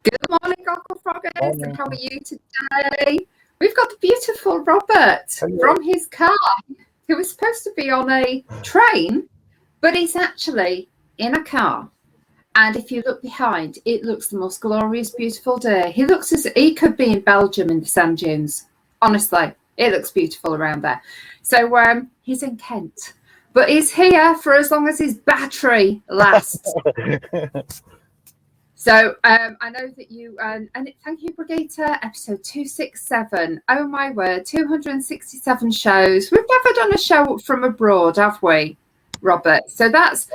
Good morning, Gogglefrogs, and Morning. how are you today? We've got the beautiful Robert Hello. from his car, who was supposed to be on a train, but he's actually in a car. And if you look behind, it looks the most glorious, beautiful day. He looks as he could be in Belgium in the sand dunes. Honestly, it looks beautiful around there. So he's in Kent, but he's here for as long as his battery lasts. So I know that you, and thank you, Brigitte, episode 267. Oh my word, 267 shows. We've never done a show from abroad, have we, Robert? So that's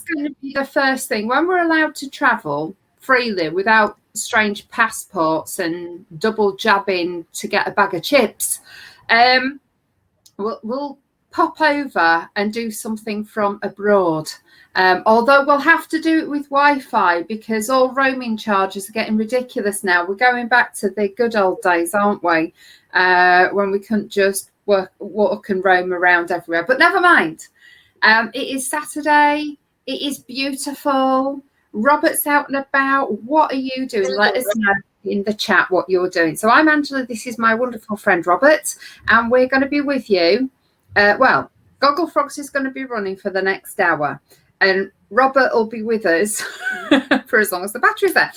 going to be the first thing. When we're allowed to travel freely without strange passports and double jabbing to get a bag of chips, we'll pop over and do something from abroad. Although we'll have to do it with Wi-Fi because all roaming charges are getting ridiculous now. We're going back to the good old days, aren't we? When we couldn't just walk and roam around everywhere. But never mind. It is Saturday. It is beautiful. Robert's out and about. What are you doing? Let us know in the chat what you're doing. So I'm Angela. This is my wonderful friend Robert, and we're going to be with you. Gogglefrogs is going to be running for the next hour. And Robert will be with us for as long as the battery's there.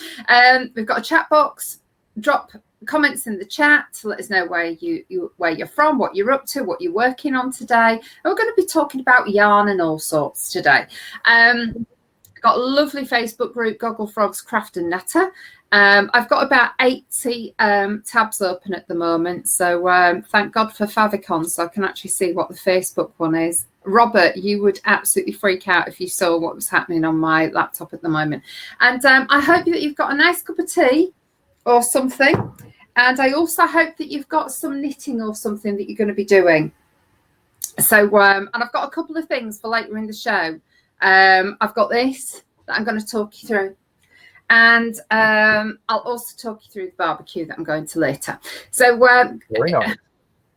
We've got a chat box. Drop comments in the chat to let us know where you're from, what you're up to, what you're working on today. And we're going to be talking about yarn and all sorts today. Got a lovely Facebook group, Gogglefrogs Craft and Natter. I've got about 80 tabs open at the moment. So thank God for favicon, so I can actually see what the Facebook one is. Robert, you would absolutely freak out if you saw what was happening on my laptop at the moment. And I hope that you've got a nice cup of tea or something. And I also hope that you've got some knitting or something that you're going to be doing. So, and I've got a couple of things for later in the show. I've got this that I'm going to talk you through. And I'll also talk you through the barbecue that I'm going to later. So, Very nice.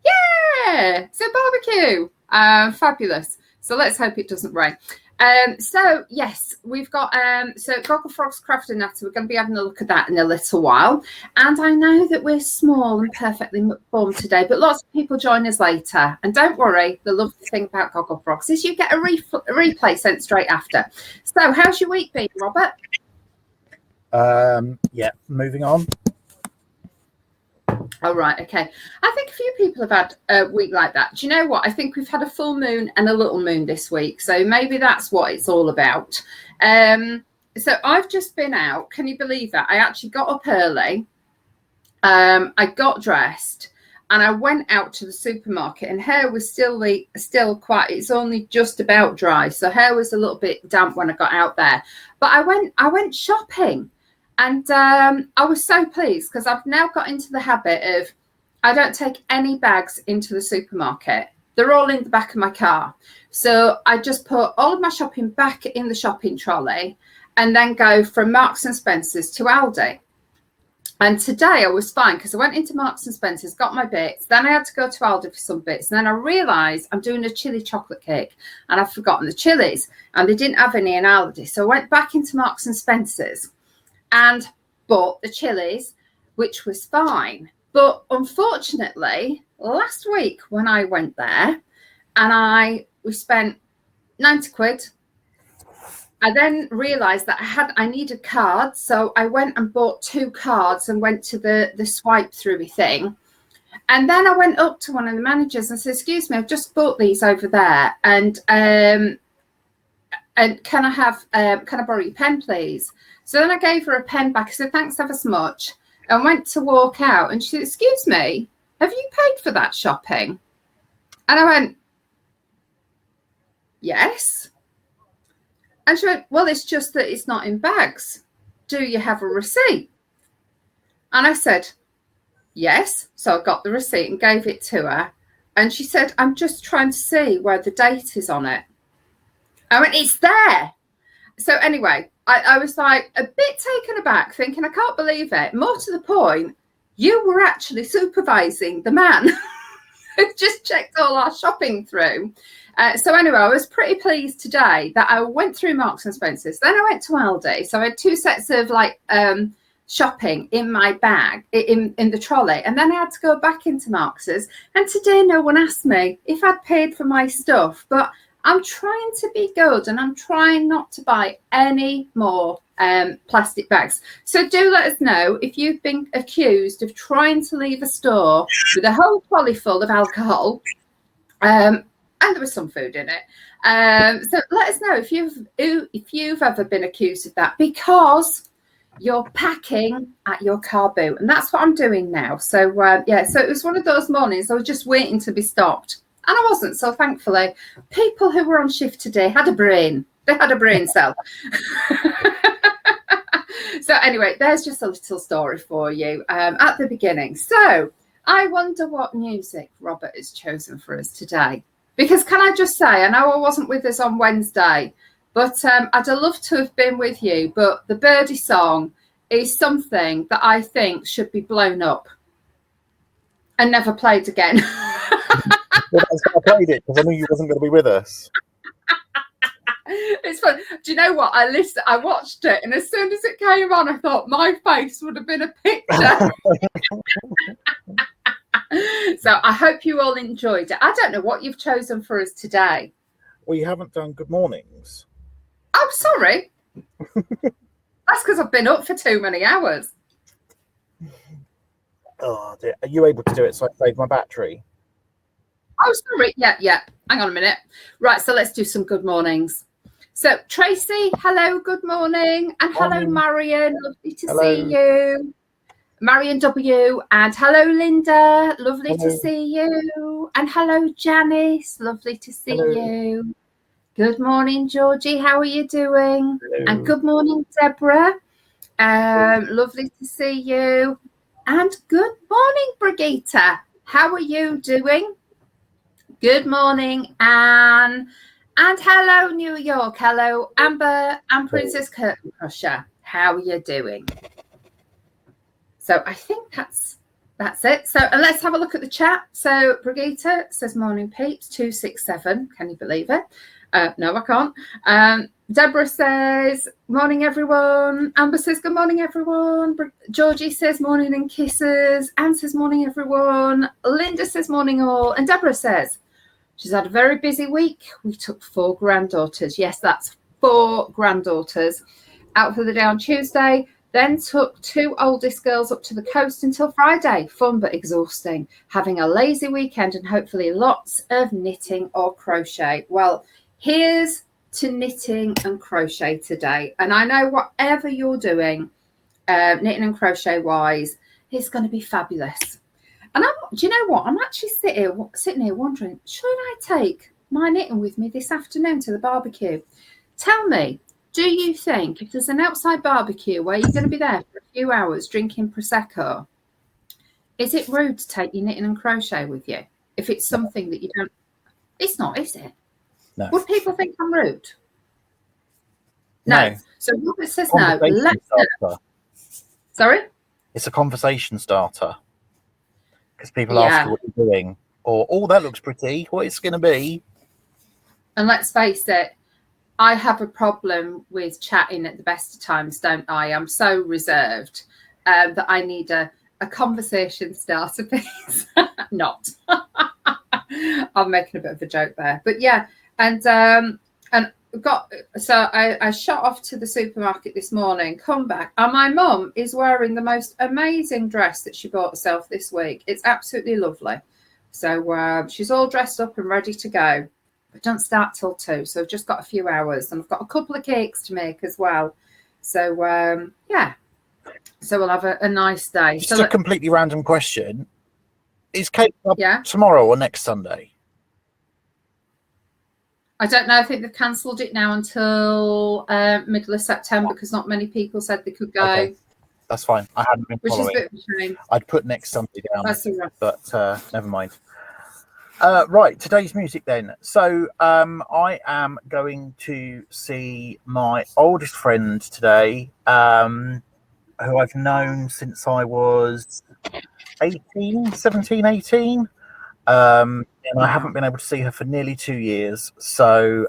Yeah, so barbecue. Fabulous. So let's hope it doesn't rain. So yes, we've got so Gogglefrogs Craft and Natter. We're going to be having a look at that in a little while. And I know that we're small and perfectly formed today, but lots of people join us later. And don't worry, the lovely thing about Gogglefrogs is you get a replay sent straight after. So how's your week been, Robert? Yeah, moving on. Oh, right. Okay. I think a few people have had a week like that. Do you know what? I think we've had a full moon and a little moon this week. So maybe that's what it's all about. So I've just been out. Can you believe that? I actually got up early. I got dressed and I went out to the supermarket, and hair was still quite, it's only just about dry. So hair was a little bit damp when I got out there. But I went shopping. And I was so pleased because I've now got into the habit of I don't take any bags into the supermarket. They're all in the back of my car. So I just put all of my shopping back in the shopping trolley and then go from Marks and Spencer's to Aldi. And today I was fine because I went into Marks and Spencer's, got my bits. Then I had to go to Aldi for some bits. And then I realised I'm doing a chili chocolate cake and I've forgotten the chilies. And they didn't have any in Aldi. So I went back into Marks and Spencer's and bought the chilies, which was fine. But unfortunately, last week when I went there and we spent 90 quid, I then realised that I needed cards. So I went and bought 2 cards and went to the swipe through thing. And then I went up to one of the managers and said, excuse me, I've just bought these over there. And can I borrow your pen, please? So then I gave her a pen back. I said, thanks ever so much. And went to walk out. And she said, excuse me, have you paid for that shopping? And I went, yes. And she went, well, it's just that it's not in bags. Do you have a receipt? And I said, yes. So I got the receipt and gave it to her. And she said, I'm just trying to see where the date is on it. I went, it's there. So anyway, I was like a bit taken aback, thinking, I can't believe it. More to the point, you were actually supervising the man who just checked all our shopping through. So anyway, I was pretty pleased today that I went through Marks and Spencer's. Then I went to Aldi. So I had 2 sets of like shopping in my bag, in the trolley, and then I had to go back into Marx's. And today no one asked me if I'd paid for my stuff, but I'm trying to be good, and I'm trying not to buy any more plastic bags. So do let us know if you've been accused of trying to leave a store with a whole trolley full of alcohol, and there was some food in it. So let us know if you've ever been accused of that, because you're packing at your car boot, and that's what I'm doing now. So so it was one of those mornings I was just waiting to be stopped, and I wasn't. So thankfully, people who were on shift today had a brain. They had a brain cell. So anyway, there's just a little story for you at the beginning. So I wonder what music Robert has chosen for us today. Because can I just say, I know I wasn't with us on Wednesday, but I'd have loved to have been with you. But the Birdie song is something that I think should be blown up and never played again. Well, that's why I played it, because I knew you wasn't going to be with us. It's fun. Do you know what? I watched it, and as soon as it came on, I thought my face would have been a picture. So I hope you all enjoyed it. I don't know what you've chosen for us today. Well, you haven't done good mornings. Oh, sorry. That's because I've been up for too many hours. Oh, dear. Are you able to do it so I save my battery? Oh, sorry. Yeah. Hang on a minute. Right, so let's do some good mornings. So, Tracy, hello, good morning. And hello, Marion. Lovely to see you. Marion W. And hello, Linda. Lovely to see you. And hello, Janice. Lovely to see you. Good morning, Georgie. How are you doing? Hello. And good morning, Deborah. Lovely to see you. And good morning, Brigitte. How are you doing? Good morning, Anne. And hello, New York. Hello, Amber and Princess Curtain Crusher. How are you doing? So I think that's it. So and let's have a look at the chat. So Brigitte says, morning, peeps, 267. Can you believe it? No, I can't. Deborah says, morning, everyone. Amber says, good morning, everyone. Georgie says, morning and kisses. Anne says, morning, everyone. Linda says, morning, all. And Deborah says, she's had a very busy week. We took 4 granddaughters. Yes, that's 4 granddaughters out for the day on Tuesday. Then took 2 oldest girls up to the coast until Friday. Fun but exhausting. Having a lazy weekend and hopefully lots of knitting or crochet. Well, here's to knitting and crochet today. And I know whatever you're doing, knitting and crochet wise, it's going to be fabulous. And do you know what? I'm actually sitting here wondering, should I take my knitting with me this afternoon to the barbecue? Tell me, do you think if there's an outside barbecue where you're going to be there for a few hours drinking Prosecco, is it rude to take your knitting and crochet with you? If it's something that you don't, it's not, is it? No. Would people think I'm rude? No. So Robert says no. Sorry? It's a conversation starter. Because people ask you what you're doing. Or, oh, that looks pretty. What it's going to be. And let's face it, I have a problem with chatting at the best of times, don't I? I'm so reserved that I need a conversation starter piece. Not. I'm making a bit of a joke there. But yeah, and I shot off to the supermarket this morning, come back, and my mum is wearing the most amazing dress that she bought herself this week. It's absolutely lovely. So she's all dressed up and ready to go. But don't start till 2, so I've just got a few hours, and I've got a couple of cakes to make as well. So yeah, so we'll have a nice day. Just a completely random question: is cake up tomorrow or next Sunday? I don't know. I think they've cancelled it now until middle of September because not many people said they could go. Okay. That's fine. I hadn't been following. Which is a bit of a shame. I'd put next Sunday down, that's all right. But never mind. Right, today's music then. So I am going to see my oldest friend today, who I've known since I was 17, 18. And I haven't been able to see her for nearly 2 years. So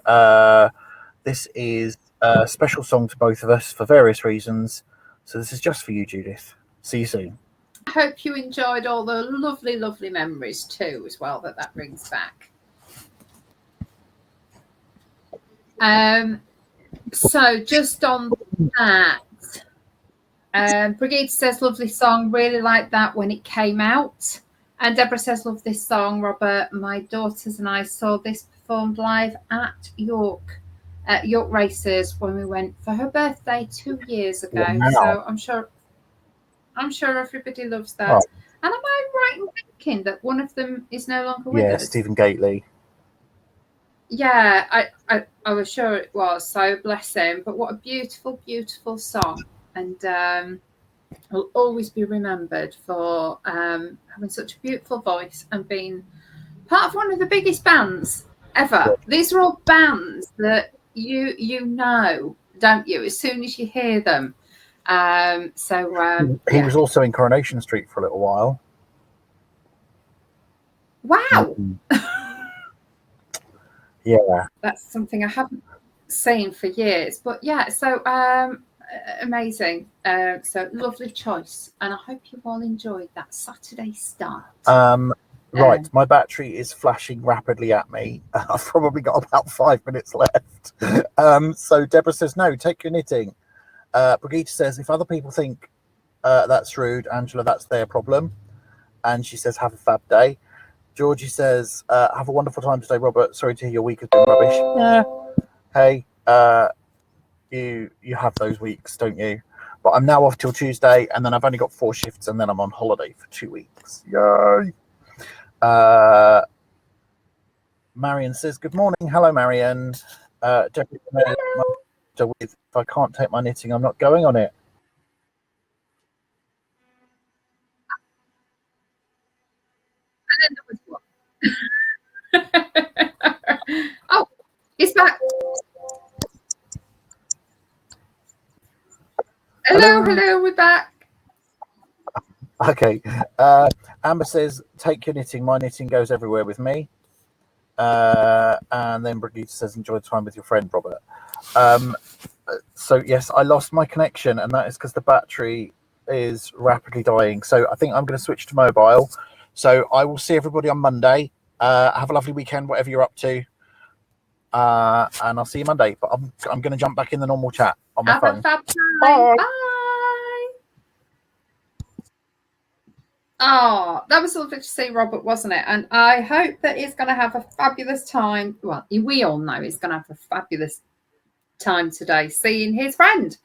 this is a special song to both of us for various reasons. So this is just for you, Judith. See you soon. I hope you enjoyed all the lovely, lovely memories too, as well, that brings back. So just on that, Brigida says, lovely song, really liked that when it came out. And Deborah says, love this song, Robert. My daughters and I saw this performed live at York Races when we went for her birthday 2 years ago. Wow. So I'm sure everybody loves that. Oh. And am I right in thinking that one of them is no longer with us? Yeah, Stephen Gately. Yeah, I was sure it was. So bless him. But what a beautiful, beautiful song. And will always be remembered for having such a beautiful voice and being part of one of the biggest bands ever. These are all bands that you know, don't you, as soon as you hear them. He was also in Coronation Street for a little while. Wow. Yeah. That's something I haven't seen for years. But yeah, so amazing. So lovely choice. And I hope you've all enjoyed that Saturday start. Right, my battery is flashing rapidly at me. I've probably got about 5 minutes left. So Deborah says, no, take your knitting. Brigitte says, if other people think that's rude, Angela, that's their problem. And she says, have a fab day. Georgie says, have a wonderful time today, Robert. Sorry to hear your week has been rubbish. Yeah. Hey, you have those weeks, don't you? But I'm now off till Tuesday, and then I've only got 4 shifts, and then I'm on holiday for 2 weeks. Yay! Marion says, good morning. Hello, Marion. If I can't take my knitting, I'm not going on it. Oh, he's back. Hello, we're back. Okay. Amber says, take your knitting. My knitting goes everywhere with me. And then Brigitte says, enjoy time with your friend, Robert. So, yes, I lost my connection, and that is because the battery is rapidly dying. So I think I'm going to switch to mobile. So I will see everybody on Monday. Have a lovely weekend, whatever you're up to. And I'll see you Monday. But I'm going to jump back in the normal chat on my phone. Have a fab time. Bye. Bye. Oh, that was lovely to see Robert, wasn't it? And I hope that he's going to have a fabulous time. Well, we all know he's going to have a fabulous time today seeing his friend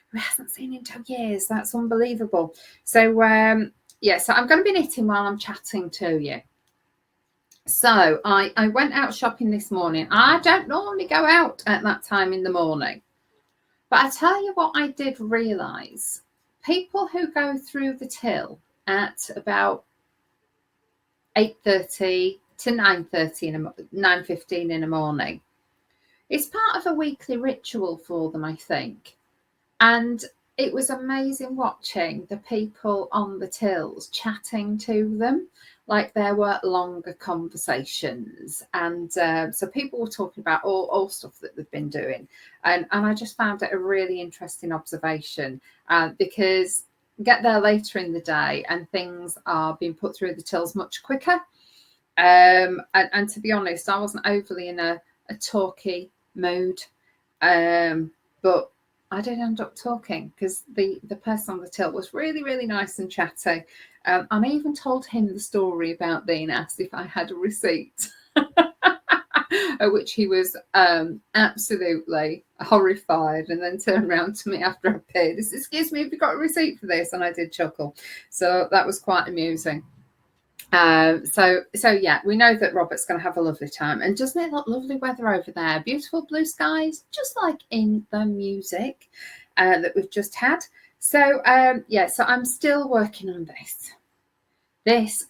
who hasn't seen in 2 years. That's unbelievable. So, so I'm going to be knitting while I'm chatting to you. So I went out shopping this morning. I don't normally go out at that time in the morning. But I tell you what I did realise. People who go through the till at about 8:30 to 9:15 in the morning. It's part of a weekly ritual for them, I think. And it was amazing watching the people on the tills chatting to them, like there were longer conversations. And so people were talking about all stuff that they've been doing. And I just found it a really interesting observation because get there later in the day and things are being put through the tills much quicker. And to be honest, I wasn't overly in a talky mood, but I did end up talking because the person on the till was really, really nice and chatty. And I even told him the story about being asked if I had a receipt, at which he was absolutely horrified, and then turned around to me after I paid. He said, excuse me, have you got a receipt for this? And I did chuckle. So that was quite amusing. So yeah, we know that Robert's going to have a lovely time. And doesn't it look lovely weather over there? Beautiful blue skies, just like in the music that we've just had. So so I'm still working on this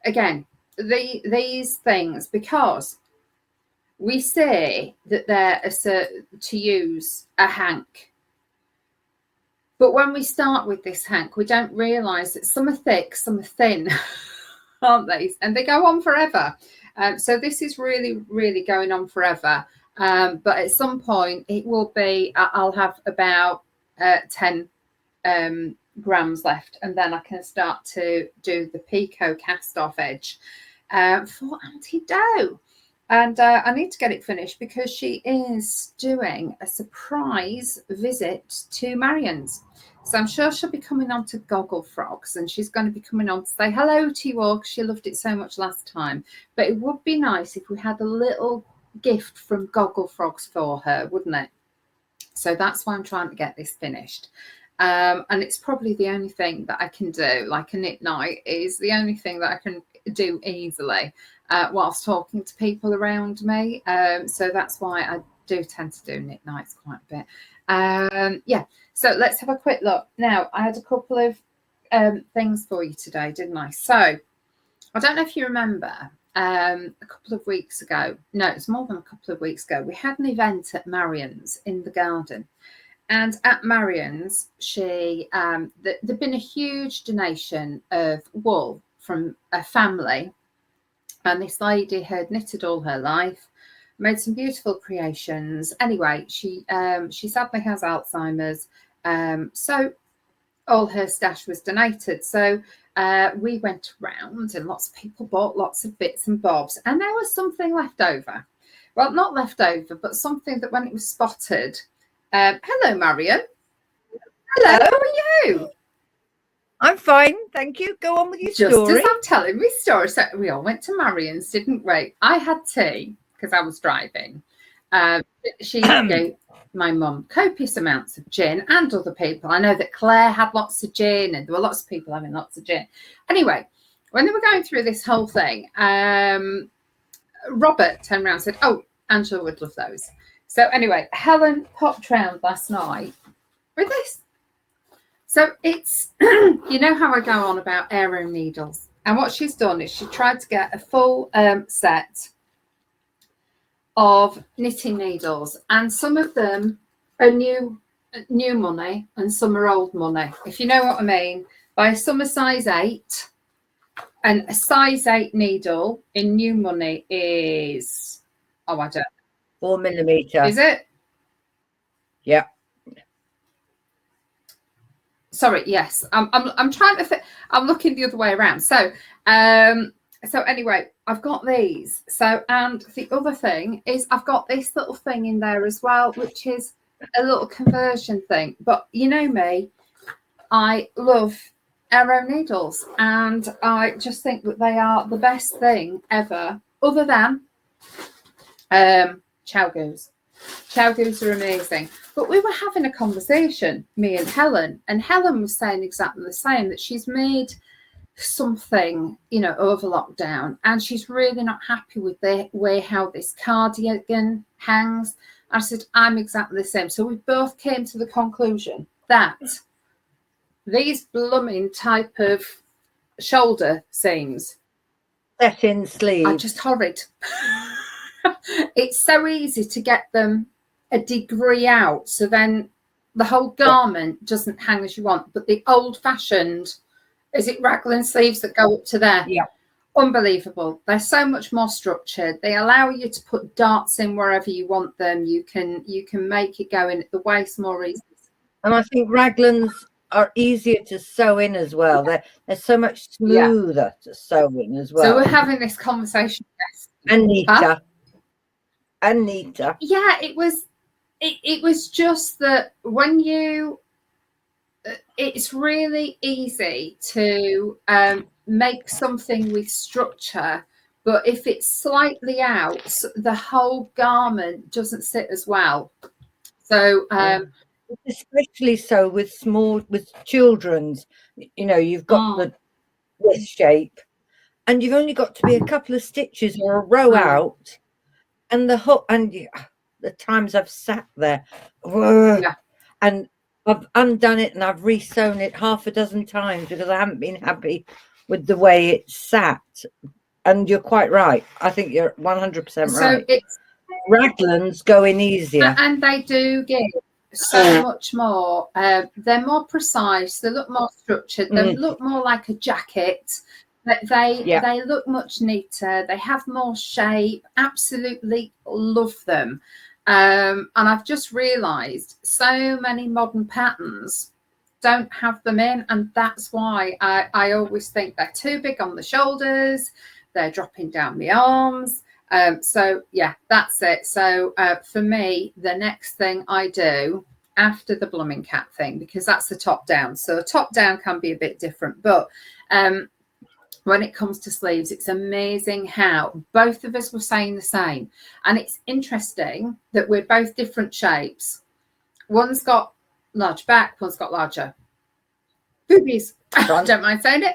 again, these things, because we say that they're to use a hank. But when we start with this hank, we don't realise that some are thick, some are thin, aren't they? And they go on forever. So this is really, really going on forever. But at some point, it will be, I'll have about 10 grams left, and then I can start to do the picot cast off edge for Auntie Doe. And I need to get it finished because she is doing a surprise visit to Marion's. So I'm sure she'll be coming on to Gogglefrogs, and she's going to be coming on to say hello to you all because she loved it so much last time. But it would be nice if we had a little gift from Gogglefrogs for her, wouldn't it? So that's why I'm trying to get this finished. And it's probably the only thing that I can do, like a knit night is the only thing that I can do easily whilst talking to people around me. So that's why I do tend to do knit nights quite a bit. Yeah, so let's have a quick look. Now, I had a couple of things for you today, didn't I? So I don't know if you remember a couple of weeks ago. No, it's more than a couple of weeks ago. We had an event at Marion's in the garden. And at Marion's, there'd been a huge donation of wool from a family. And this lady had knitted all her life, made some beautiful creations. Anyway, she sadly has Alzheimer's. So all her stash was donated. So we went around and lots of people bought lots of bits and bobs. And there was something left over. Well, not left over, but something that when it was spotted. Hello, Marion. Hello, how are you? I'm fine, thank you. Go on with your Just story. as I'm telling my story. So we all went to Marion's, didn't we? I had tea because I was driving. She gave my mum copious amounts of gin and other people. I know that Claire had lots of gin and there were lots of people having lots of gin. Anyway, when they were going through this whole thing, Robert turned around and said, oh, Angela would love those. So anyway, Helen popped round last night with this. So it's, you know how I go on about aero needles. And what she's done is she tried to get a full set of knitting needles. And some of them are new money and some are old money. If you know what I mean. By some are size 8. And a size 8 needle in new money is, oh, I don't know. 4 millimeter. Is it? Yeah. Sorry, yes. I'm trying to think. I'm looking the other way around. So anyway, I've got these. So, and the other thing is I've got this little thing in there as well, which is a little conversion thing. But you know me, I love aero needles, and I just think that they are the best thing ever, other than chow goos. Chow goos are amazing. But we were having a conversation, me and Helen was saying exactly the same, that she's made something, you know, over lockdown, and she's really not happy with the way how this cardigan hangs. I said, I'm exactly the same. So we both came to the conclusion that these blooming type of shoulder seams Set-in sleeve. are just horrid. It's so easy to get them a degree out, so then the whole garment doesn't hang as you want. But the old-fashioned, is it raglan sleeves that go up to there? Yeah. Unbelievable. They're so much more structured. They allow you to put darts in wherever you want them. You can make it go in at the waist more easily. And I think raglans are easier to sew in as well. They're so much smoother to sew in as well. So we're having this conversation. And neater. And neater. Yeah, it was just that when you, it's really easy to make something with structure, but if it's slightly out, the whole garment doesn't sit as well. So especially so with children's, you know, you've got this shape and you've only got to be a couple of stitches or a row out, and the hook, and the times I've sat there and I've undone it and I've resewn it half a dozen times because I haven't been happy with the way it sat. And you're quite right. I think you're 100% right. So it's raglans go in easier, and they do give so much more. They're more precise. They look more structured. They look more like a jacket. They look much neater. They have more shape. Absolutely love them. And I've just realised so many modern patterns don't have them in, and that's why I always think they're too big on the shoulders, they're dropping down the arms. So yeah, that's it. So for me, the next thing I do after the blooming cat thing, because that's the top down, so top down can be a bit different, but when it comes to sleeves, it's amazing how both of us were saying the same. And it's interesting that we're both different shapes. One's got large back, one's got larger boobies. I don't mind saying it.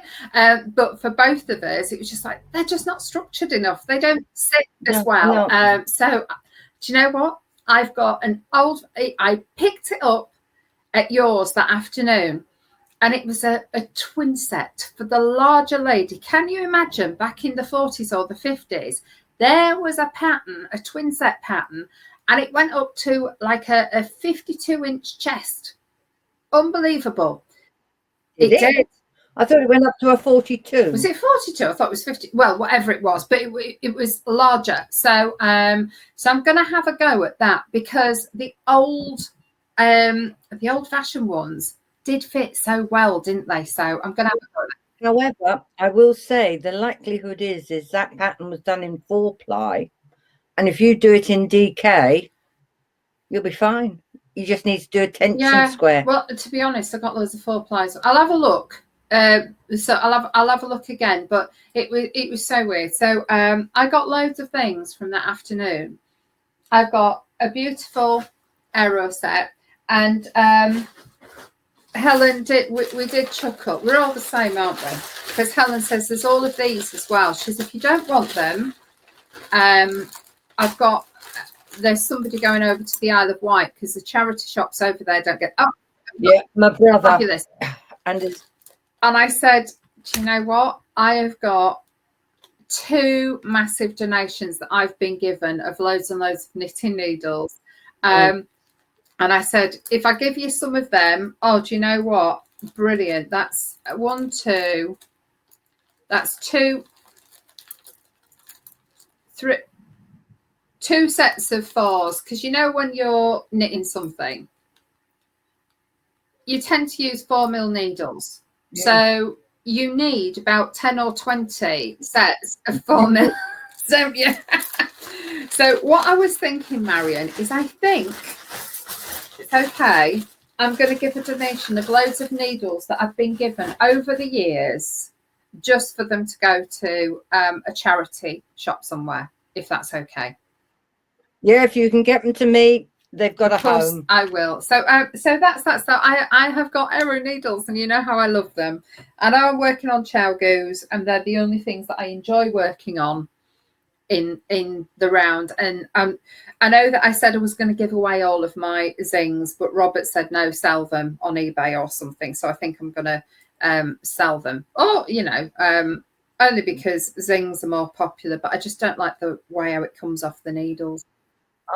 But for both of us, it was just like, they're just not structured enough. They don't sit as well. No. So do you know what? I've got I picked it up at yours that afternoon. And it was a twin set for the larger lady. Can you imagine back in the 40s or the 50s, there was a pattern, a twin set pattern, and it went up to like a 52-inch chest. Unbelievable. It did. I thought it went up to a 42. Was it 42? I thought it was 50. Well, whatever it was, but it was larger. So so I'm going to have a go at that, because the old-fashioned ones did fit so well, didn't they? So I'm going to have a go at that. However, I will say the likelihood is that pattern was done in 4-ply, and if you do it in DK, you'll be fine. You just need to do a tension square. Well, to be honest, I've got loads of 4-plies. I'll have a look. So I'll have a look again. But it was so weird. So I got loads of things from that afternoon. I've got a beautiful arrow set, and Helen we did chuckle. We're all the same, aren't we? Because Helen says there's all of these as well. She says, if you don't want them, there's somebody going over to the Isle of Wight, because the charity shops over there don't get. Oh, yeah, my brother. Fabulous. And I said, do you know what? I have got 2 massive donations that I've been given of loads and loads of knitting needles. And I said, if I give you some of them, oh, do you know what? Brilliant. That's 1, 2. That's 2, 3. 2 sets of 4s, because you know when you're knitting something, you tend to use 4mm needles. Yeah. So you need about 10 or 20 sets of 4mm. So yeah. So what I was thinking, Marion, is I think it's okay. I'm going to give a donation of loads of needles that I've been given over the years, just for them to go to a charity shop somewhere, if that's okay. Yeah, if you can get them to me, they've got a home. I will. So that's that. So I have got arrow needles, and you know how I love them. And I'm working on chow goos, and they're the only things that I enjoy working on in the round. And I know that I said I was going to give away all of my zings, but Robert said no, sell them on eBay or something. So I think I'm going to sell them. Or only because zings are more popular, but I just don't like the way how it comes off the needles.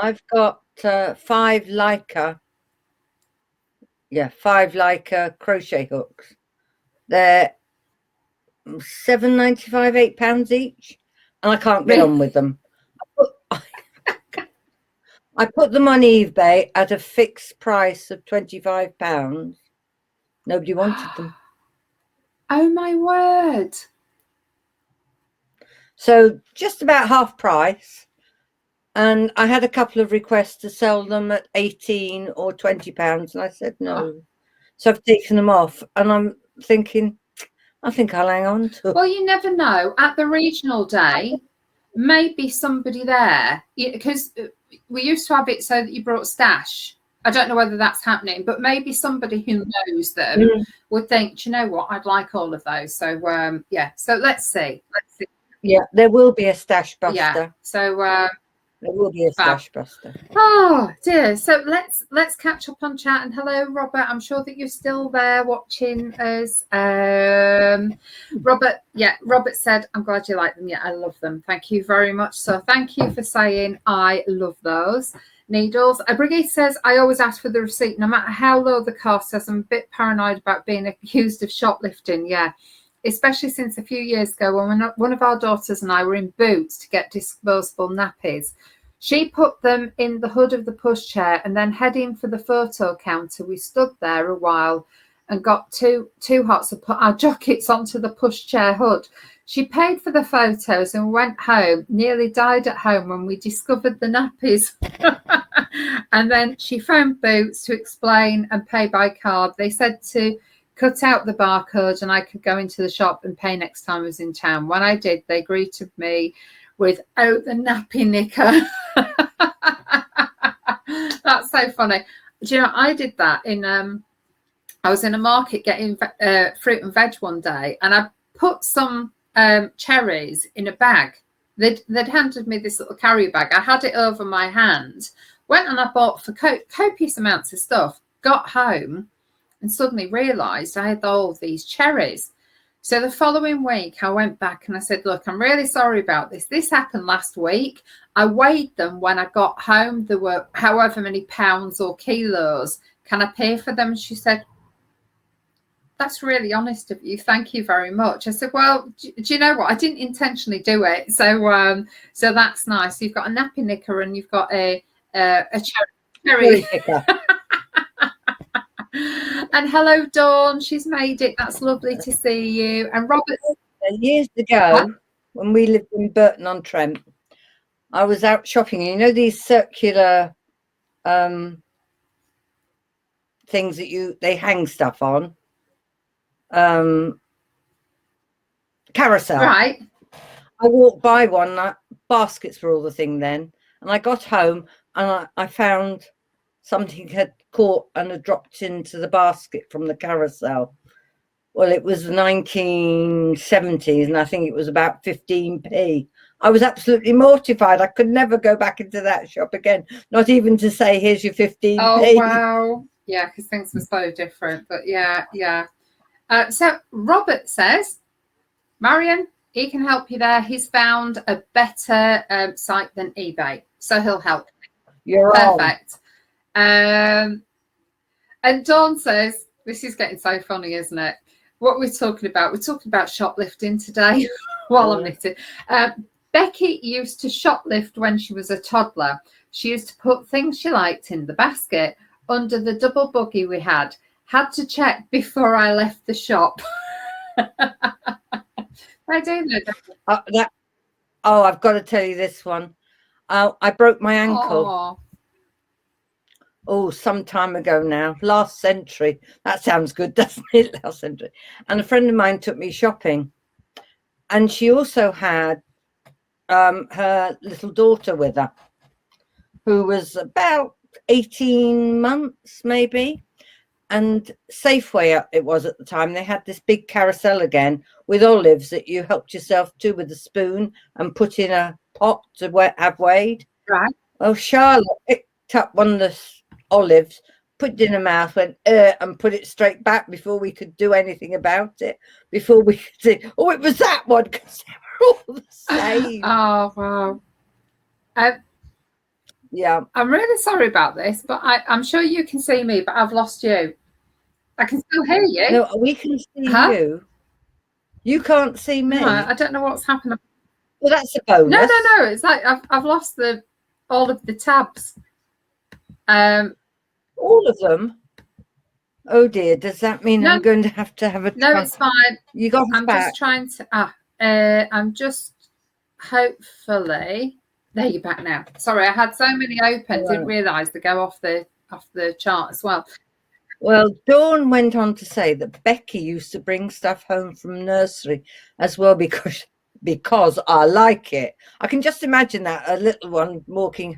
I've got 5 Leica. Yeah, 5 Leica crochet hooks. They're £7.95, £8 each, and I can't get on with them. I put them on eBay at a fixed price of £25. Nobody wanted them. Oh my word! So just about half price. And I had a couple of requests to sell them at £18 or £20, and I said no. Oh. So I've taken them off, and I'm thinking, I think I'll hang on to. Well, you never know. At the regional day, maybe somebody there, because we used to have it so that you brought stash. I don't know whether that's happening, but maybe somebody who knows them would think, do you know what? I'd like all of those. So yeah. So let's see. Yeah, there will be a stash buster. Yeah. So. There will be a stash buster. Oh dear. So let's catch up on chat. And hello, Robert. I'm sure that you're still there watching us. Robert, yeah, Robert said, I'm glad you like them. Yeah, I love them. Thank you very much. So thank you for saying I love those needles. Brigitte says, I always ask for the receipt, no matter how low the cost, as I'm a bit paranoid about being accused of shoplifting. Yeah. Especially since a few years ago when one of our daughters and I were in Boots to get disposable nappies. She put them in the hood of the pushchair, and then heading for the photo counter, we stood there a while and got two hots and put our jackets onto the pushchair hood. She paid for the photos and went home, nearly died at home when we discovered the nappies. And then she phoned Boots to explain and pay by card. They said to cut out the barcode and I could go into the shop and pay next time I was in town. When I did, they greeted me with, "Oh, the nappy knicker." That's so funny. Do you know, I did that in I was in a market getting fruit and veg one day, and I put some cherries in a bag. They'd handed me this little carry bag. I had it over my hand, went and I bought for copious amounts of stuff, got home and suddenly realised I had all these cherries. So the following week I went back and I said, "Look, I'm really sorry about this. This happened last week. I weighed them when I got home. There were however many pounds or kilos. Can I pay for them?" And she said, "That's really honest of you. Thank you very much." I said, "Well, do you know what? I didn't intentionally do it. So that's nice. You've got a nappy knicker and you've got a cherry." And hello, Dawn. She's made it. That's lovely to see you. And Robert. Years ago, when we lived in Burton-on-Trent, I was out shopping. You know these circular things that they hang stuff on. Carousel. Right. I walked by one. Baskets were all the thing then, and I got home and I found something had caught and had dropped into the basket from the carousel. Well, it was the 1970s, and I think it was about 15p. I was absolutely mortified. I could never go back into that shop again, not even to say, "Here's your 15p." Oh, wow. Yeah, because things were so different. But yeah. So Robert says, "Marion, he can help you there. He's found a better site than eBay, so he'll help." You're perfect. And Dawn says, "This is getting so funny, isn't it? What we're talking about shoplifting today." While I'm knitting. Becky used to shoplift when she was a toddler. She used to put things she liked in the basket under the double buggy we had. Had to check before I left the shop. I do know. I've got to tell you this one. I broke my ankle. Some time ago now, last century. That sounds good, doesn't it? Last century. And a friend of mine took me shopping, and she also had her little daughter with her, who was about 18 months maybe. And Safeway it was at the time. They had this big carousel again with olives that you helped yourself to with a spoon and put in a pot to have weighed. Right. Well, Charlotte picked up one of the olives, put it in her mouth, went and put it straight back before we could do anything about it. Before we could say, "Oh, it was that one," because they were all the same. Oh, wow. Yeah. I'm really sorry about this, but I'm sure you can see me, but I've lost you. I can still hear you. No, we can see you. You can't see me. No, I don't know what's happened. Well, that's a bonus. No. It's like I've lost all of the tabs. All of them. Oh dear, does that mean I'm going to have a no, it's fine. You got I'm back. Just trying to I'm just hopefully there you're back now. Sorry, I had so many open, didn't realise they go off the chart as well. Well, Dawn went on to say that Becky used to bring stuff home from nursery as well because I like it. I can just imagine that, a little one walking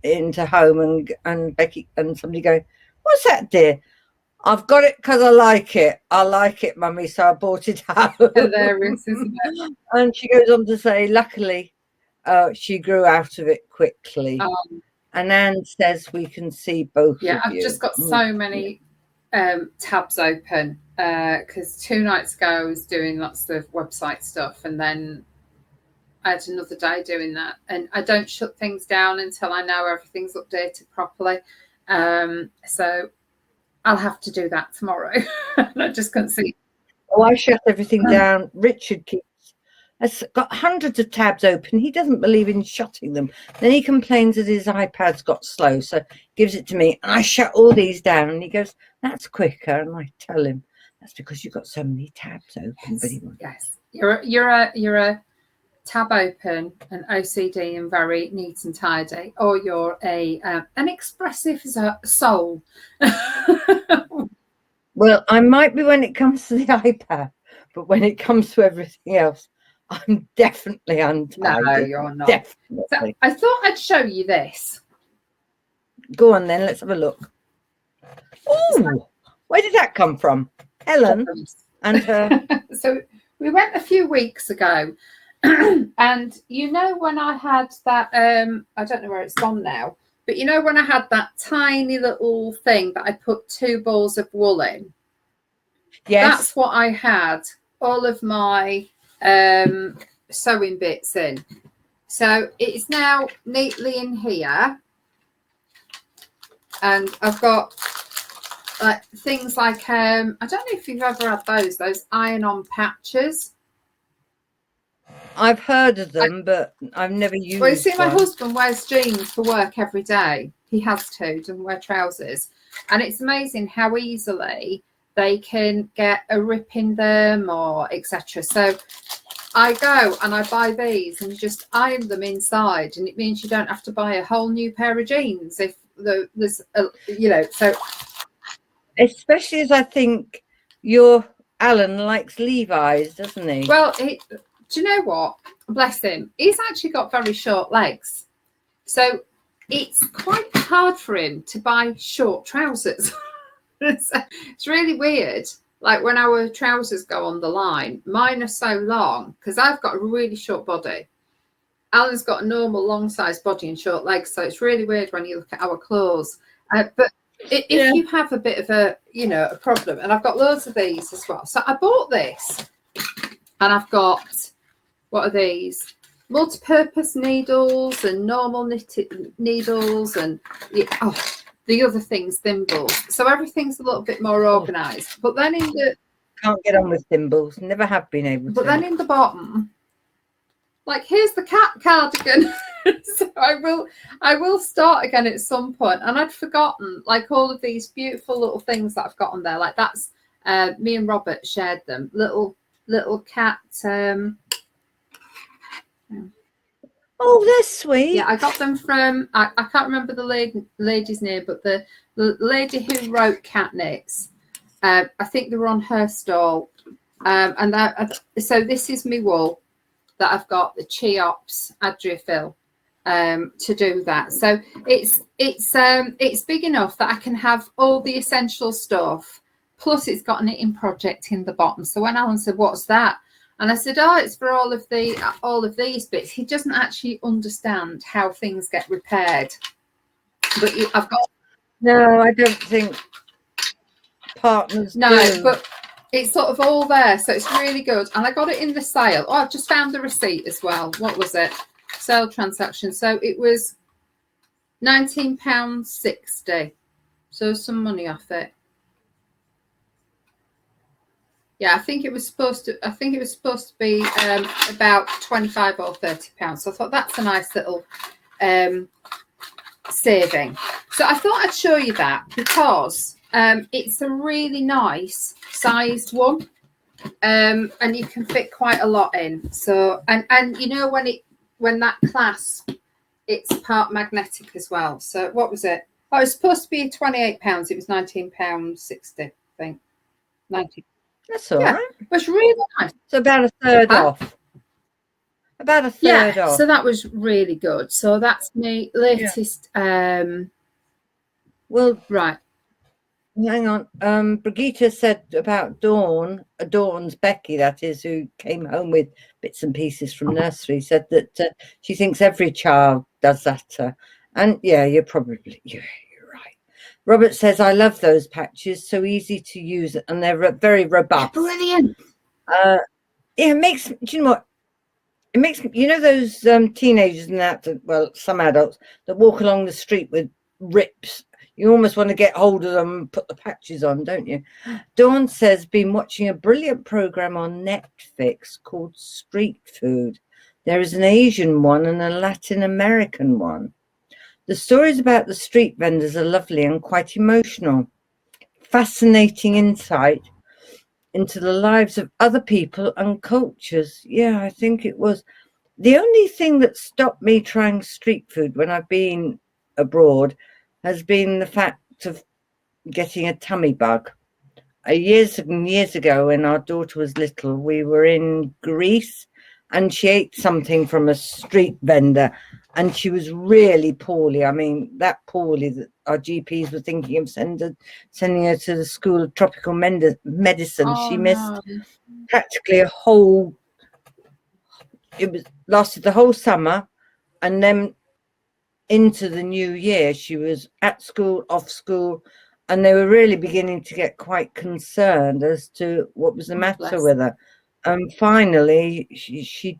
into home and Becky and somebody going, "What's that, dear?" "I've got it because I like it. I like it, Mummy, so I bought it home." Hilarious, isn't it? And she goes on to say, luckily, she grew out of it quickly. And Anne says we can see both of you. I've just got so many tabs open because 2 nights ago I was doing lots of website stuff, and then I had another day doing that. And I don't shut things down until I know everything's updated properly. So I'll have to do that tomorrow. I just can't see. Oh, I shut everything down. Richard keeps has got hundreds of tabs open. He doesn't believe in shutting them. Then he complains that his iPad's got slow, so gives it to me, and I shut all these down. And he goes, "That's quicker." And I tell him, "That's because you've got so many tabs open." Yes, but he won't. yes. You're a tab open and OCD and very neat and tidy, or you're an expressive soul. Well, I might be when it comes to the iPad, but when it comes to everything else, I'm definitely untidy. No, you're not. Definitely. So I thought I'd show you this. Go on then, let's have a look. Oh, where did that come from? Helen and her. So we went a few weeks ago, and you know when I had that, I don't know where it's gone now, but you know when I had that tiny little thing that I put 2 balls of wool in? Yes. That's what I had all of my sewing bits in. So it's now neatly in here, and I've got things like I don't know if you've ever had those iron-on patches. I've heard of them, but I've never used. Well, you see, my one. husband wears jeans for work every day. He has to, doesn't wear trousers, and it's amazing how easily they can get a rip in them or etc. So I go and I buy these and just iron them inside, and it means you don't have to buy a whole new pair of jeans if there's so. Especially as I think your Alan likes Levi's, doesn't he? Well, do you know what? Bless him. He's actually got very short legs, so it's quite hard for him to buy short trousers. It's really weird. Like when our trousers go on the line, mine are so long because I've got a really short body. Alan's got a normal long size body and short legs, so it's really weird when you look at our clothes. But if you have a bit of a problem, and I've got loads of these as well. So I bought this, and I've got, what are these? Multi-purpose needles and normal knitted needles, and the other things, thimbles. So everything's a little bit more organised. But then can't get on with thimbles. Never have been able to. But then in the bottom, like, here's the cat cardigan. So I will start again at some point. And I'd forgotten, like, all of these beautiful little things that I've got on there. Like, that's me and Robert shared them. Little cat. Oh, they're sweet. Yeah, I got them from, I can't remember the lady's name, but the lady who wrote Cat Knits. I think they were on her stall. So this is me wool that I've got the Cheops Adriaphil to do that. So it's big enough that I can have all the essential stuff. Plus, it's got a knitting project in the bottom. So when Alan said, "What's that?" and I said, "Oh, it's for all of these bits," he doesn't actually understand how things get repaired. But I've got. No, I don't think partners do. But it's sort of all there, so it's really good. And I got it in the sale. Oh, I've just found the receipt as well. What was it? Sale transaction. So it was £19.60. So some money off it. Yeah, I think it was supposed to be about £25 or £30. So I thought that's a nice little saving. So I thought I'd show you that because it's a really nice sized one, and you can fit quite a lot in. So and you know when that clasp, it's part magnetic as well. So what was it? Oh, it was supposed to be £28. It was £19.60, I think. 19. That's all right. It was really nice. So about a third off. About a third off. So that was really good. So that's my latest. Well, right. Hang on. Brigitte said about Dawn's Becky, that is, who came home with bits and pieces from nursery, said that she thinks every child does that. And yeah, you're right. Robert says, "I love those patches, so easy to use, and they're very robust." Brilliant. It makes, do you know what? It makes, you know, those teenagers and that, well, some adults that walk along the street with rips. You almost want to get hold of them and put the patches on, don't you? Dawn says, been watching a brilliant program on Netflix called Street Food. There is an Asian one and a Latin American one. The stories about the street vendors are lovely and quite emotional. Fascinating insight into the lives of other people and cultures. Yeah, I think it was. The only thing that stopped me trying street food when I've been abroad has been the fact of getting a tummy bug. Years and years ago, when our daughter was little, we were in Greece and she ate something from a street vendor and she was really poorly. I mean, that poorly that our GPs were thinking of sending her to the School of Tropical Medicine. She missed practically a whole, lasted the whole summer, and then into the new year she was at school, off school, and they were really beginning to get quite concerned as to what was the matter with her. And finally she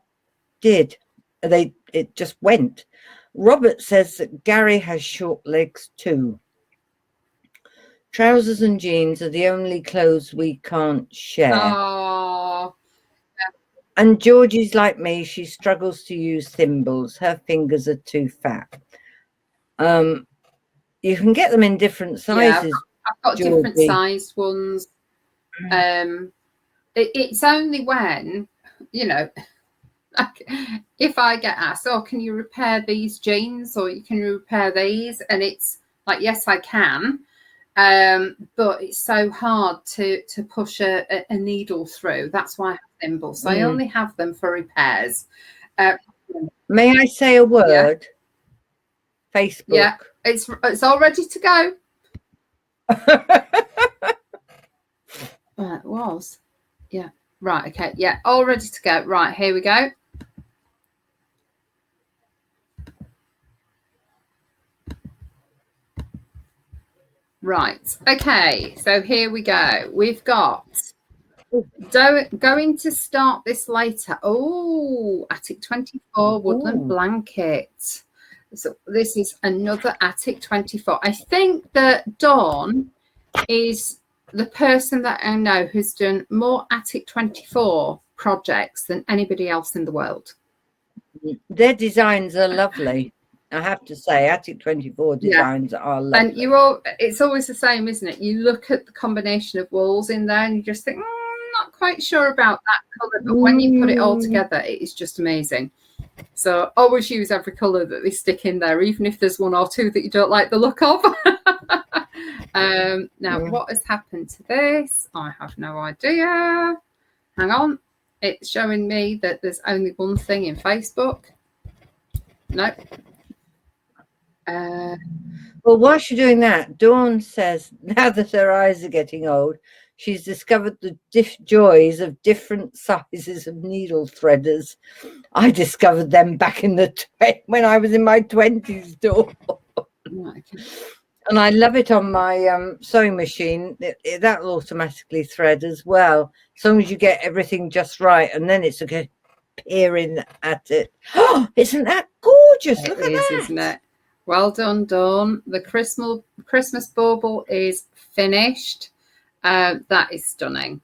did. It just went. Robert says that Gary has short legs too. Trousers and jeans are the only clothes we can't share. Oh. And Georgie's like me, she struggles to use thimbles. Her fingers are too fat. You can get them in different sizes. Yeah, I've got Georgie. different sized ones. It's only when, you know, like if I get asked, oh, can you repair these jeans or can you repair these? And it's like, yes, I can. But it's so hard to push a needle through. That's why I have thimbles. So I only have them for repairs. May I say a word? Yeah. Facebook. Yeah, it's all ready to go. It was. Yeah. Right. Okay. Yeah. All ready to go. Right. Here we go. Right. Okay. So here we go. We've got going to start this later. Oh, Attic 24 Woodland Blanket. So this is another Attic 24. I think that Dawn is the person that I know who's done more Attic 24 projects than anybody else in the world. Their designs are lovely. I have to say, Attic 24 designs are lovely. And it's always the same, isn't it? You look at the combination of walls in there and you just think, not quite sure about that colour. But when you put it all together, it is just amazing. So always use every colour that they stick in there, even if there's one or two that you don't like the look of. Now, what has happened to this? I have no idea. Hang on. It's showing me that there's only one thing in Facebook. No. Well, whilst you're doing that, Dawn says now that her eyes are getting old, she's discovered the joys of different sizes of needle threaders. I discovered them back in when I was in my 20s, Dawn. And I love it on my sewing machine. That'll automatically thread as well, as long as you get everything just right. And then it's okay peering at it. Oh, isn't that gorgeous? Look at that. Isn't it? Well done, Dawn. The Christmas bauble is finished. That is stunning.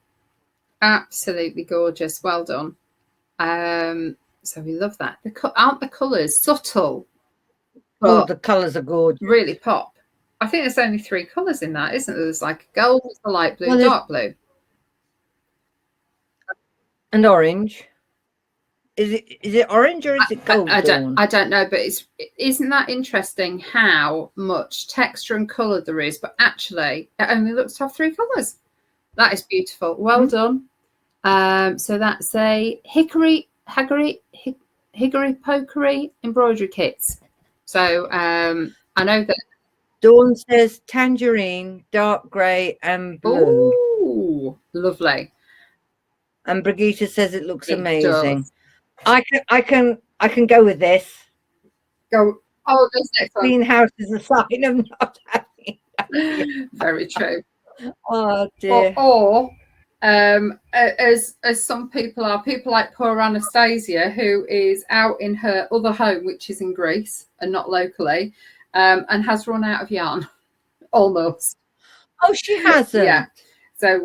Absolutely gorgeous. Well done. So we love that. Aren't the colours subtle? Oh, the colours are gorgeous. Really pop. I think there's only 3 colours in that, isn't there? There's like gold, the light blue, dark blue. And orange. Is it orange or is it gold? I don't know, but isn't that interesting how much texture and colour there is, but actually it only looks to have 3 colours. That is beautiful. Well done. So that's a hickory pokery embroidery kits. So I know that Dawn says tangerine, dark grey and blue. Ooh, lovely. And Brigitte says it looks amazing. I can go with this. Go. Oh, this next one. Clean house is a sign of not having. Very true. Oh dear. Or as some people are, people like poor Anastasia, who is out in her other home, which is in Greece and not locally, and has run out of yarn. almost. Oh, she hasn't. Yeah. So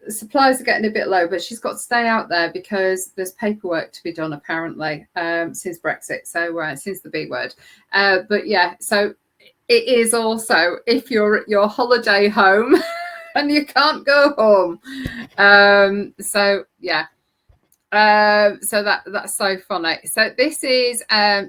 supplies are getting a bit low, but she's got to stay out there because there's paperwork to be done apparently since Brexit. So since the B word, but yeah. So it is also if you're at your holiday home and you can't go home. So yeah. So that's so funny. So this is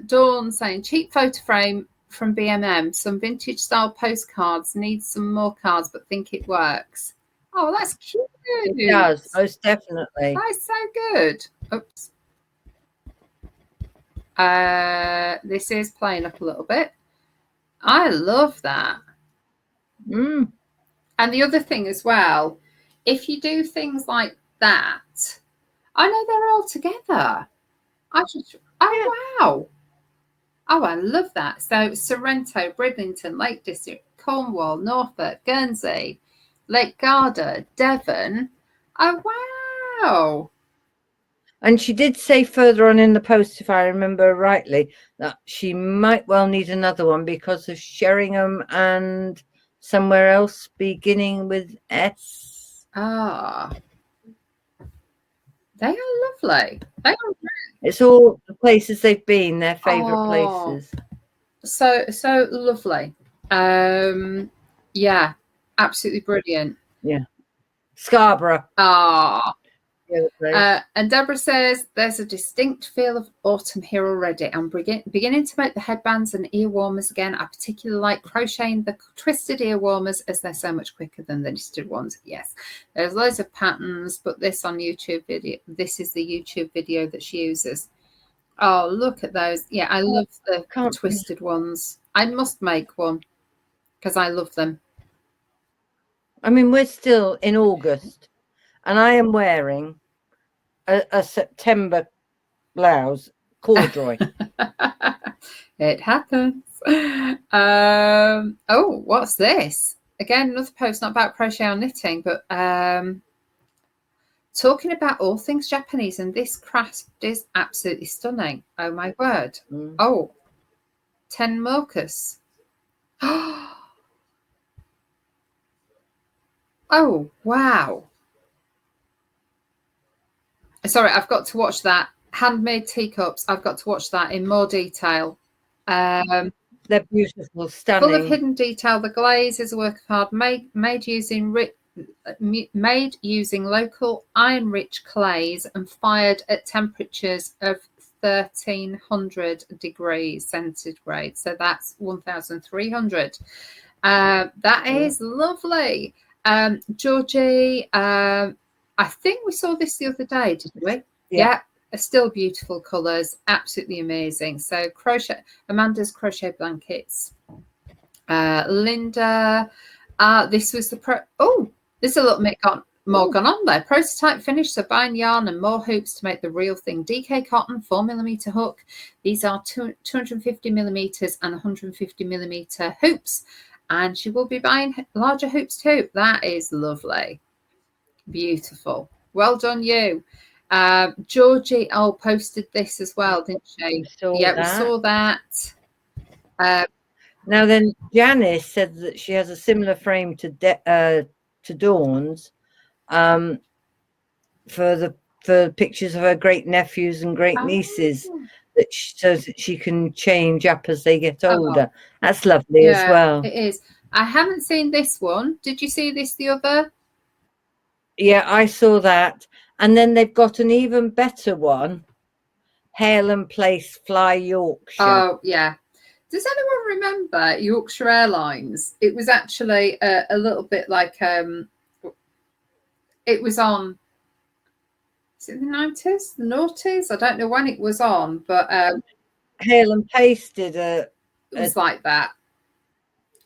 Dawn saying cheap photo frame from BMM, some vintage style postcards, need some more cards, but think it works. Oh, that's cute. It does, most definitely. That's so good. Oops. This is playing up a little bit. I love that. Mm. And the other thing as well, if you do things like that, I know they're all together. Wow. Oh, I love that. So Sorrento, Bridlington, Lake District, Cornwall, Norfolk, Guernsey, Lake Garda, Devon. Oh, wow. And she did say further on in the post, if I remember rightly, that she might well need another one because of Sheringham and somewhere else beginning with S. Ah. They are lovely. They are great. It's all the places they've been, their favourite places. So lovely. Yeah, absolutely brilliant. Yeah. Scarborough. Ah. And Deborah says there's a distinct feel of autumn here already. I'm beginning to make the headbands and ear warmers again. I particularly like crocheting the twisted ear warmers as they're so much quicker than the knitted ones. Yes, there's loads of patterns, but this on YouTube video. This is the YouTube video that she uses. Oh, look at those. Yeah, I love the twisted ones. I must make one because I love them. I mean, we're still in August and I am wearing a September blouse, corduroy. It happens. Oh, what's this? Again, another post not about crochet or knitting, but talking about all things Japanese, and this craft is absolutely stunning. Oh my word. Oh, Ten Mokus. Oh, wow. Sorry, I've got to watch that. Handmade teacups. I've got to watch that in more detail. They're beautiful, stunning. Full of hidden detail. The glaze is a work of art made using local iron-rich clays and fired at temperatures of 1300 degrees centigrade. So that's 1300. That is lovely. Georgie, I think we saw this the other day, didn't we? Yeah. Still beautiful colours, absolutely amazing. So Amanda's crochet blankets. Linda, this was there's a little bit more gone on there. Prototype finish, so buying yarn and more hoops to make the real thing. DK cotton, 4mm hook. These are 250mm and 150mm hoops. And she will be buying larger hoops too. That is lovely. Beautiful. Well done, you. Georgie posted this as well, didn't she? We saw that. Now then, Janice said that she has a similar frame to Dawn's for pictures of her great nephews and great nieces, so that she can change up as they get older. That's lovely as well. It is. I haven't seen this one. Did you see this the other? Yeah, I saw that. And then they've got an even better one, Hail and Place Fly Yorkshire. Oh, yeah. Does anyone remember Yorkshire Airlines? It was actually a little bit like, it was on, is it the 90s, the noughties? I don't know when it was on, but Hail and Pace did it was like that.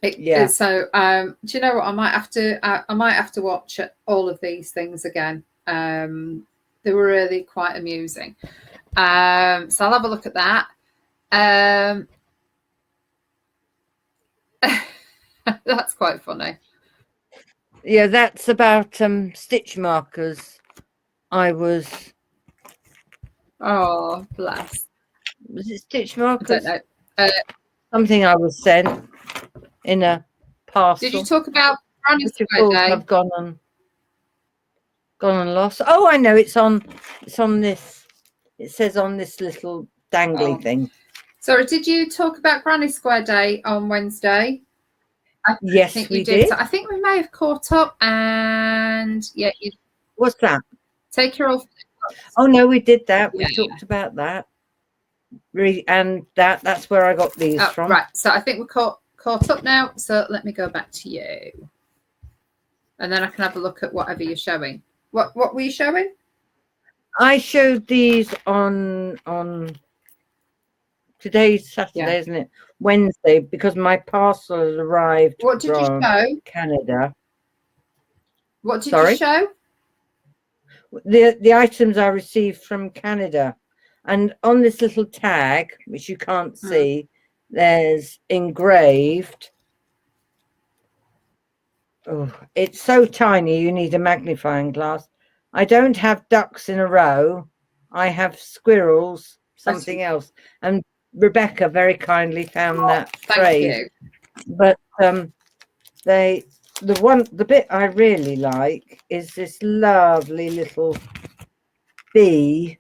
Yeah. So do you know what? I might have to watch all of these things again. They were really quite amusing. So I'll have a look at that. That's quite funny. Yeah, that's about stitch markers. Oh, bless. Was it stitch markers? I don't know. Something I was sent in a parcel. Did you talk about Granny which of Square course Day? I've gone and lost. Oh, I know, it's on this. It says on this little dangly thing. Sorry, did you talk about Granny Square Day on Wednesday? Yes, think we you did. did. So I think we may have caught up, and yeah, you What's that? take your off. Oh no, we did that. Yeah. We talked about that. And that's where I got these from. Right. So I think we're caught up now. So let me go back to you, and then I can have a look at whatever you're showing. What were you showing? I showed these on today's Saturday, isn't it? Wednesday, because my parcel has arrived. What did you show? Canada. What did you show? The items I received from Canada. And on this little tag, which you can't see, there's engraved. Oh, it's so tiny, you need a magnifying glass. I don't have ducks in a row. I have squirrels, something else. And Rebecca very kindly found that phrase. You. But the bit I really like is this lovely little bee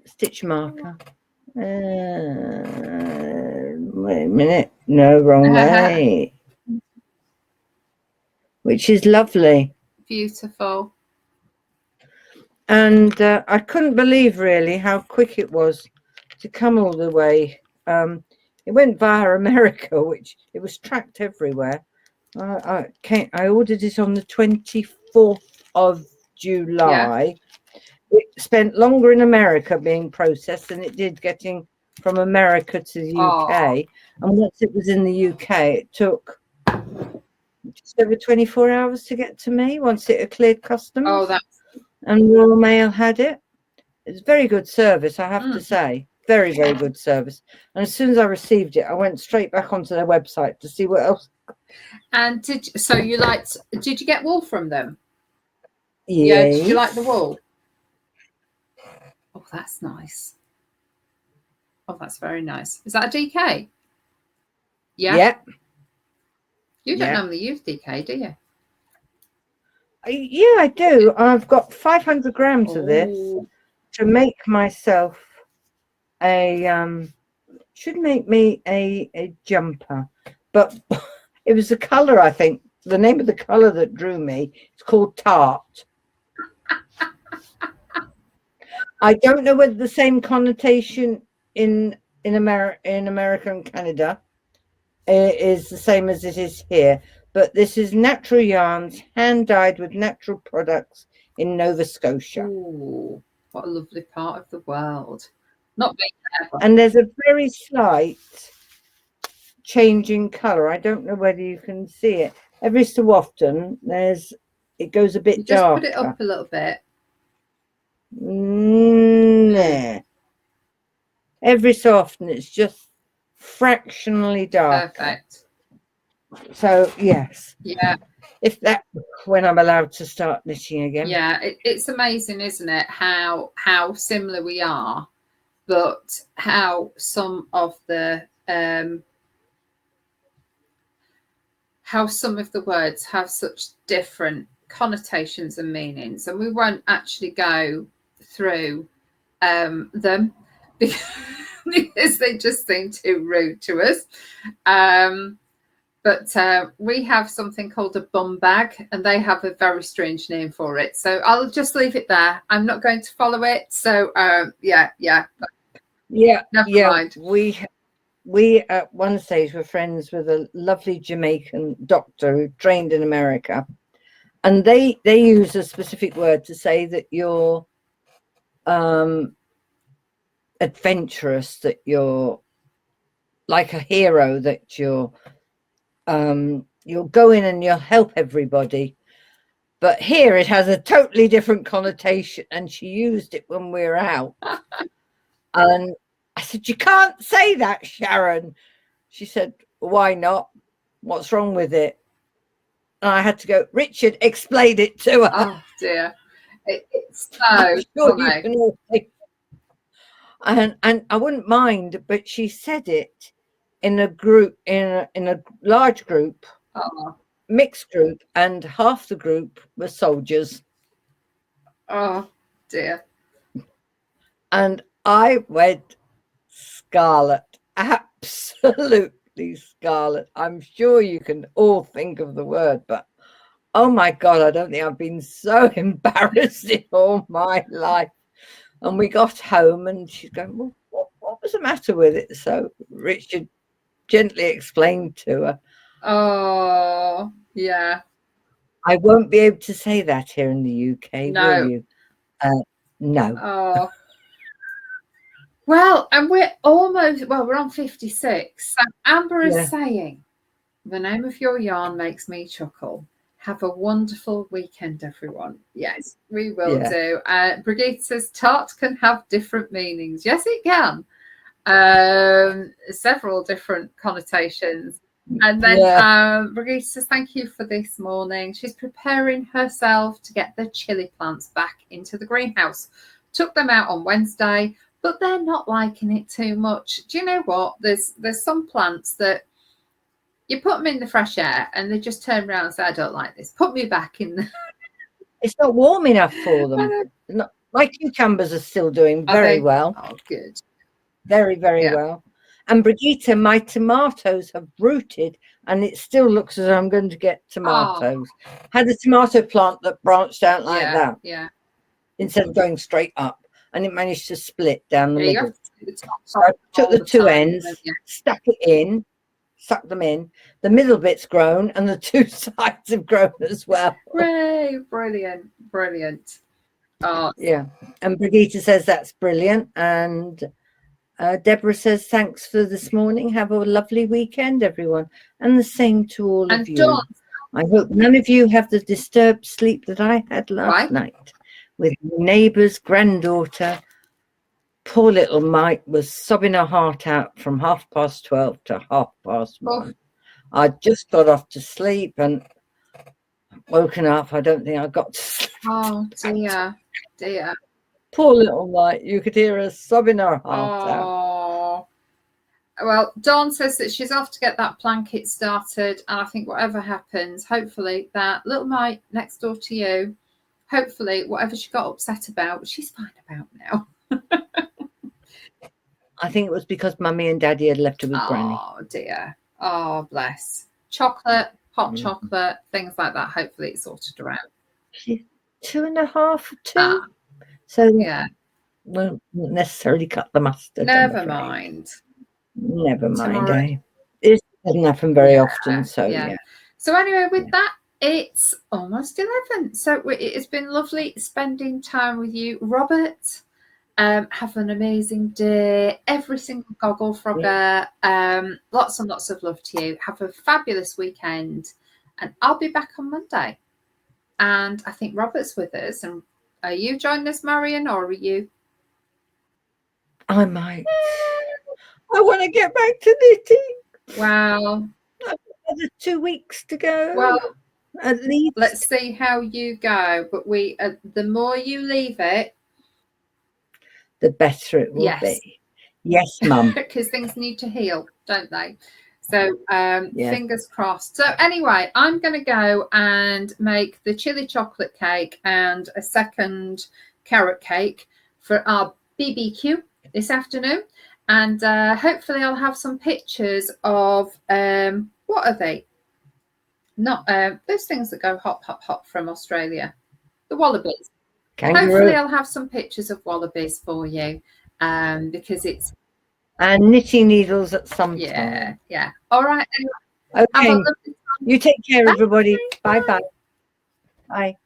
stitch marker. Wait a minute, no, wrong way. Which is lovely. Beautiful. And I couldn't believe really how quick it was to come all the way. It went via America, which it was tracked everywhere. I ordered it on the 24th of July. Yeah. It spent longer in America being processed than it did getting from America to the UK. And once it was in the UK, it took just over 24 hours to get to me once it had cleared customs. And Royal Mail had it. It's very good service, I have to say. Very, very good service. And as soon as I received it, I went straight back onto their website to see what else. And did you get wool from them? Yes. Yeah. Did you like the wool? Oh, that's nice. Oh, that's very nice. Is that a DK? Yeah. Yep. You don't normally use DK, do you? Yeah, I do. I've got 500 grams of this to make myself should make me a jumper. But it was the color, I think. The name of the color that drew me. It's called tart. I don't know whether the same connotation in America and Canada is the same as it is here. But this is natural yarns, hand dyed with natural products in Nova Scotia. Ooh, what a lovely part of the world. Not me ever. And there's a very slight change in colour. I don't know whether you can see it. Every so often, it goes a bit darker. Just put it up a little bit. Nah. Every so often, it's just fractionally darker. Perfect. So yes, yeah. If that when I'm allowed to start knitting again. Yeah, it's amazing, isn't it? How similar we are, but how some of the words have such different connotations and meanings, and we won't actually go through them because they just seem too rude to us. But we have something called a bum bag, and they have a very strange name for it. So I'll just leave it there. I'm not going to follow it. So yeah. Never mind. We at one stage were friends with a lovely Jamaican doctor who trained in America, and they use a specific word to say that you're adventurous, that you're like a hero, that you'll go in and you'll help everybody. But here it has a totally different connotation, and she used it when we were out. And I said, "You can't say that, Sharon." She said, "Why not? What's wrong with it?" And I had to go, "Richard, explain it to her." Oh dear, it's so funny. And I wouldn't mind, but she said it in a group, in a large group, mixed group, and half the group were soldiers. Oh dear. And I went scarlet, absolutely scarlet. I'm sure you can all think of the word, but oh my God, I don't think I've been so embarrassed in all my life. And we got home and she's going, well, what was the matter with it? So Richard gently explained to her. Oh, yeah. I won't be able to say that here in the UK, No. will you? No. Oh. Well, and we're on 56. So Amber is saying, the name of your yarn makes me chuckle. Have a wonderful weekend, everyone. Yes, we will do. Brigitte says, tart can have different meanings. Yes, it can. Several different connotations. And then Brigitte says, thank you for this morning. She's preparing herself to get the chili plants back into the greenhouse. Took them out on Wednesday, but they're not liking it too much. Do you know what? There's some plants that you put them in the fresh air and they just turn around and say, I don't like this. Put me back in the... It's not warm enough for them. My cucumbers are still doing very well. Oh, good. Very, very well. And Brigitte, my tomatoes have rooted and it still looks as though I'm going to get tomatoes. Had a tomato plant that branched out like that. Yeah. Instead of going straight up. And it managed to split down the middle. So I took the two ends, stuck it in, sucked them in. The middle bit's grown and the two sides have grown as well. Hooray, brilliant. Oh, yeah. And Brigitte says that's brilliant. And Deborah says, thanks for this morning. Have a lovely weekend, everyone. And the same to all of you. Dawn, I hope none of you have the disturbed sleep that I had last night with neighbour's granddaughter. Poor little Mike was sobbing her heart out from 12:30 to 1:30. I just got off to sleep and woken up. I don't think I got to sleep. Oh, dear. Poor little Mike. You could hear her sobbing her heart out. Well, Dawn says that she's off to get that blanket started. And I think whatever happens, hopefully that little Mike next door to you, hopefully whatever she got upset about, she's fine about now. I think it was because Mummy and Daddy had left her with Granny. Oh, dear. Oh, bless. Chocolate, hot chocolate, things like that. Hopefully it's sorted around. She's 2.5 or 2. So won't necessarily cut the mustard. Never mind. It doesn't happen very often. So So anyway, with that, it's almost 11. So it has been lovely spending time with you, Robert. Have an amazing day. Every single Gogglefrogger. Lots and lots of love to you. Have a fabulous weekend. And I'll be back on Monday. And I think Robert's with us. And are you joining us, Marion, or are you? I might. I want to get back to knitting. Wow. Another 2 weeks to go. Well, at least. Let's see how you go. But the more you leave it, the better it will be. Yes, Mum. Because things need to heal, don't they? So fingers crossed. So anyway, I'm going to go and make the chili chocolate cake and a second carrot cake for our BBQ this afternoon. And hopefully I'll have some pictures of, what are they? Not those things that go hop, hop, hop from Australia. The wallabies. Kangaroo. Hopefully I'll have some pictures of wallabies for you because it's... And knitting needles at some time. Yeah. All right. Okay. You take care, everybody. Bye-bye. Bye.